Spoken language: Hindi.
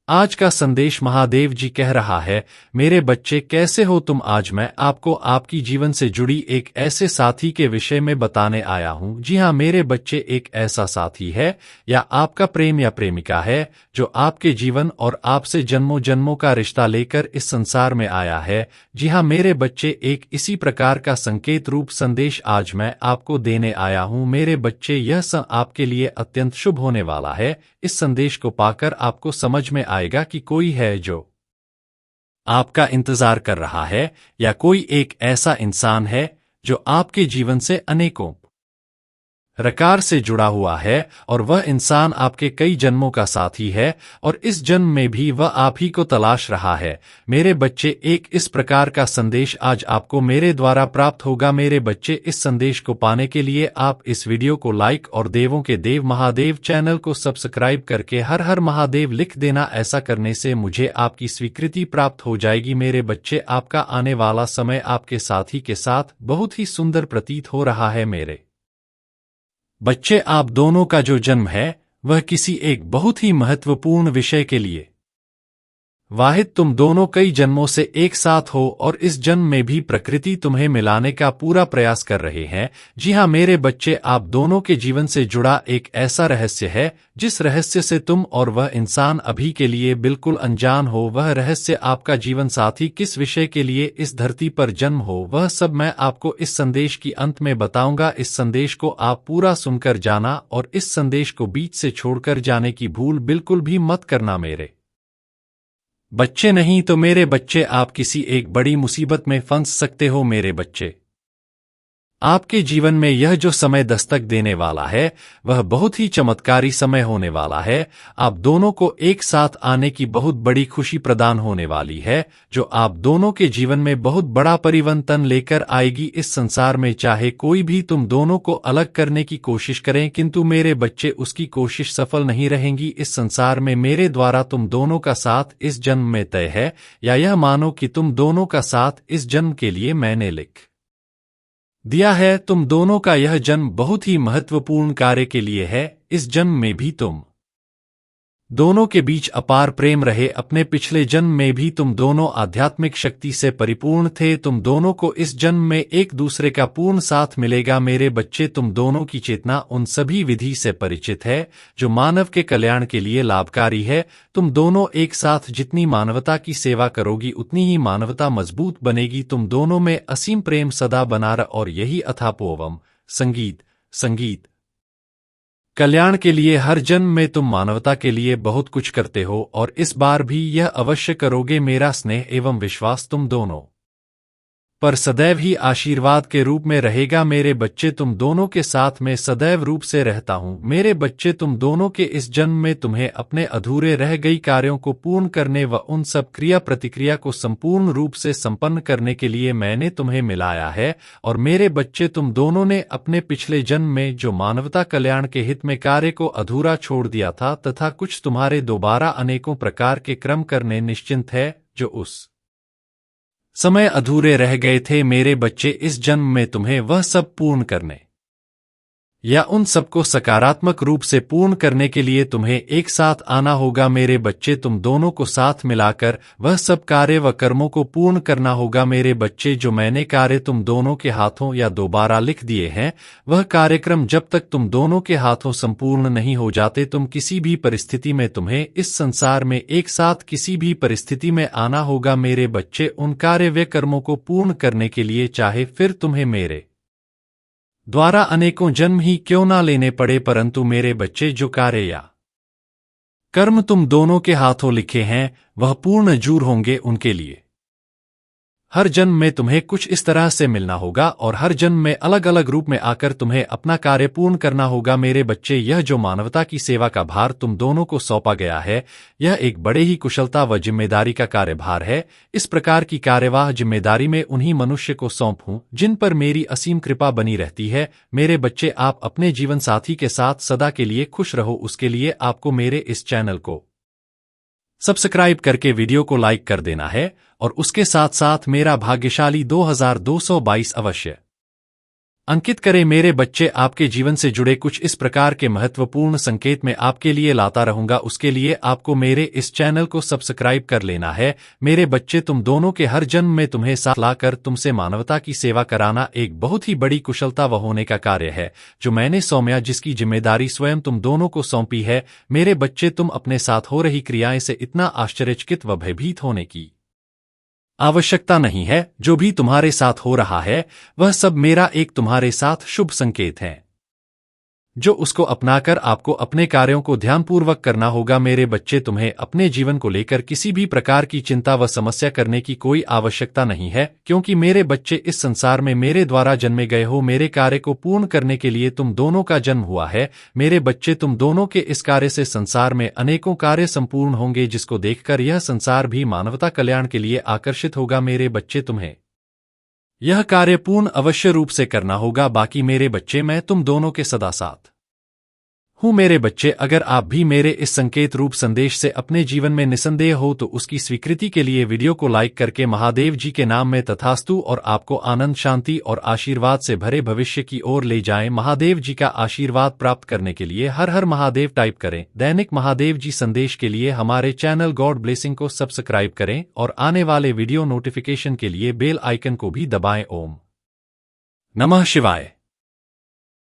आज का संदेश महादेव जी कह रहा है, मेरे बच्चे कैसे हो तुम। आज मैं आपको आपकी जीवन से जुड़ी एक ऐसे साथी के विषय में बताने आया हूँ। जी हाँ मेरे बच्चे, एक ऐसा साथी है या आपका प्रेम या प्रेमिका है जो आपके जीवन और आपसे जन्मों जन्मों का रिश्ता लेकर इस संसार में आया है। जी हाँ मेरे बच्चे, एक इसी प्रकार का संकेत रूप संदेश आज मैं आपको देने आया हूँ। मेरे बच्चे, यह आपके लिए अत्यंत शुभ होने वाला है। इस संदेश को पाकर आपको समझ में आएगा कि कोई है जो आपका इंतजार कर रहा है, या कोई एक ऐसा इंसान है जो आपके जीवन से अनेकों प्रकार से जुड़ा हुआ है, और वह इंसान आपके कई जन्मों का साथी है, और इस जन्म में भी वह आप ही को तलाश रहा है। मेरे बच्चे, एक इस प्रकार का संदेश आज आपको मेरे द्वारा प्राप्त होगा। मेरे बच्चे, इस संदेश को पाने के लिए आप इस वीडियो को लाइक और देवों के देव महादेव चैनल को सब्सक्राइब करके हर हर महादेव लिख देना। ऐसा करने से मुझे आपकी स्वीकृति प्राप्त हो जाएगी। मेरे बच्चे, आपका आने वाला समय आपके साथी के साथ बहुत ही सुंदर प्रतीत हो रहा है। मेरे बच्चे, आप दोनों का जो जन्म है वह किसी एक बहुत ही महत्वपूर्ण विषय के लिए वाहिद तुम दोनों कई जन्मों से एक साथ हो, और इस जन्म में भी प्रकृति तुम्हें मिलाने का पूरा प्रयास कर रहे हैं। जी हाँ मेरे बच्चे, आप दोनों के जीवन से जुड़ा एक ऐसा रहस्य है जिस रहस्य से तुम और वह इंसान अभी के लिए बिल्कुल अनजान हो। वह रहस्य आपका जीवन साथी किस विषय के लिए इस धरती पर जन्म हो, वह सब मैं आपको इस संदेश की अंत में बताऊंगा। इस संदेश को आप पूरा सुनकर जाना, और इस संदेश को बीच से छोड़कर जाने की भूल बिल्कुल भी मत करना मेरे बच्चे। नहीं तो मेरे बच्चे, आप किसी एक बड़ी मुसीबत में फंस सकते हो। मेरे बच्चे, आपके जीवन में यह जो समय दस्तक देने वाला है वह बहुत ही चमत्कारी समय होने वाला है। आप दोनों को एक साथ आने की बहुत बड़ी खुशी प्रदान होने वाली है, जो आप दोनों के जीवन में बहुत बड़ा परिवर्तन लेकर आएगी। इस संसार में चाहे कोई भी तुम दोनों को अलग करने की कोशिश करें, किंतु मेरे बच्चे, उसकी कोशिश सफल नहीं रहेंगी। इस संसार में मेरे द्वारा तुम दोनों का साथ इस जन्म में तय है, या यह मानो कि तुम दोनों का साथ इस जन्म के लिए मैंने लिख दिया है। तुम दोनों का यह जन्म बहुत ही महत्वपूर्ण कार्य के लिए है। इस जन्म में भी तुम दोनों के बीच अपार प्रेम रहे। अपने पिछले जन्म में भी तुम दोनों आध्यात्मिक शक्ति से परिपूर्ण थे। तुम दोनों को इस जन्म में एक दूसरे का पूर्ण साथ मिलेगा। मेरे बच्चे, तुम दोनों की चेतना उन सभी विधि से परिचित है जो मानव के कल्याण के लिए लाभकारी है। तुम दोनों एक साथ जितनी मानवता की सेवा करोगी उतनी ही मानवता मजबूत बनेगी। तुम दोनों में असीम प्रेम सदा बना रहे, और यही अथापोवम संगीत कल्याण के लिए हर जन्म में तुम मानवता के लिए बहुत कुछ करते हो, और इस बार भी यह अवश्य करोगे। मेरा स्नेह एवं विश्वास तुम दोनों पर सदैव ही आशीर्वाद के रूप में रहेगा। मेरे बच्चे, तुम दोनों के साथ में सदैव रूप से रहता हूँ। मेरे बच्चे, तुम दोनों के इस जन्म में तुम्हें अपने अधूरे रह गई कार्यों को पूर्ण करने व उन सब क्रिया प्रतिक्रिया को संपूर्ण रूप से संपन्न करने के लिए मैंने तुम्हें मिलाया है। और मेरे बच्चे, तुम दोनों ने अपने पिछले जन्म में जो मानवता कल्याण के हित में कार्य को अधूरा छोड़ दिया था, तथा कुछ तुम्हारे दोबारा अनेकों प्रकार के क्रम करने निश्चिंत है जो उस समय अधूरे रह गए थे। मेरे बच्चे, इस जन्म में तुम्हें वह सब पूर्ण करने या उन सबको सकारात्मक रूप से पूर्ण करने के लिए तुम्हें एक साथ आना होगा। मेरे बच्चे, तुम दोनों को साथ मिलाकर वह सब कार्य व कर्मों को पूर्ण करना होगा। मेरे बच्चे, जो मैंने कार्य तुम दोनों के हाथों या दोबारा लिख दिए हैं, वह कार्यक्रम जब तक तुम दोनों के हाथों संपूर्ण नहीं हो जाते, तुम किसी भी परिस्थिति में तुम्हें इस संसार में एक साथ किसी भी परिस्थिति में आना होगा। मेरे बच्चे, उन कार्य व कर्मों को पूर्ण करने के लिए चाहे फिर तुम्हें मेरे द्वारा अनेकों जन्म ही क्यों ना लेने पड़े, परंतु मेरे बच्चे, जो कार्य या कर्म तुम दोनों के हाथों लिखे हैं वह पूर्ण जरूर होंगे। उनके लिए हर जन्म में तुम्हें कुछ इस तरह से मिलना होगा, और हर जन्म में अलग अलग रूप में आकर तुम्हें अपना कार्य पूर्ण करना होगा। मेरे बच्चे, यह जो मानवता की सेवा का भार तुम दोनों को सौंपा गया है, यह एक बड़े ही कुशलता व जिम्मेदारी का कार्यभार है। इस प्रकार की कार्यवाह जिम्मेदारी में उन्हीं मनुष्य को सौंपूं जिन पर मेरी असीम कृपा बनी रहती है। मेरे बच्चे, आप अपने जीवन साथी के साथ सदा के लिए खुश रहो, उसके लिए आपको मेरे इस चैनल को सब्सक्राइब करके वीडियो को लाइक कर देना है, और उसके साथ साथ मेरा भाग्यशाली 2222 अवश्य अंकित करें। मेरे बच्चे, आपके जीवन से जुड़े कुछ इस प्रकार के महत्वपूर्ण संकेत मैं आपके लिए लाता रहूंगा। उसके लिए आपको मेरे इस चैनल को सब्सक्राइब कर लेना है। मेरे बच्चे, तुम दोनों के हर जन्म में तुम्हें साथ लाकर तुमसे मानवता की सेवा कराना एक बहुत ही बड़ी कुशलता व होने का कार्य है जो मैंने सौम्या, जिसकी जिम्मेदारी स्वयं तुम दोनों को सौंपी है। मेरे बच्चे, तुम अपने साथ हो रही क्रियाएं से इतना आश्चर्यचकित व भयभीत होने की आवश्यकता नहीं है। जो भी तुम्हारे साथ हो रहा है वह सब मेरा एक तुम्हारे साथ शुभ संकेत है, जो उसको अपनाकर आपको अपने कार्यों को ध्यानपूर्वक करना होगा। मेरे बच्चे, तुम्हें अपने जीवन को लेकर किसी भी प्रकार की चिंता व समस्या करने की कोई आवश्यकता नहीं है, क्योंकि मेरे बच्चे, इस संसार में मेरे द्वारा जन्मे गए हो। मेरे कार्य को पूर्ण करने के लिए तुम दोनों का जन्म हुआ है। मेरे बच्चे, तुम दोनों के इस कार्य से संसार में अनेकों कार्य संपूर्ण होंगे, जिसको देखकर यह संसार भी मानवता कल्याण के लिए आकर्षित होगा। मेरे बच्चे, तुम्हें यह कार्य पूर्ण अवश्य रूप से करना होगा। बाकी मेरे बच्चे, मैं तुम दोनों के सदा साथ हूँ। मेरे बच्चे, अगर आप भी मेरे इस संकेत रूप संदेश से अपने जीवन में निसंदेह हो तो उसकी स्वीकृति के लिए वीडियो को लाइक करके महादेव जी के नाम में तथास्तु और आपको आनंद, शांति और आशीर्वाद से भरे भविष्य की ओर ले जाएं। महादेव जी का आशीर्वाद प्राप्त करने के लिए हर हर महादेव टाइप करें। दैनिक महादेव जी संदेश के लिए हमारे चैनल गॉड ब्लेसिंग को सब्सक्राइब करें और आने वाले वीडियो नोटिफिकेशन के लिए बेल आइकन को भी दबाएं। ओम नमः शिवाय।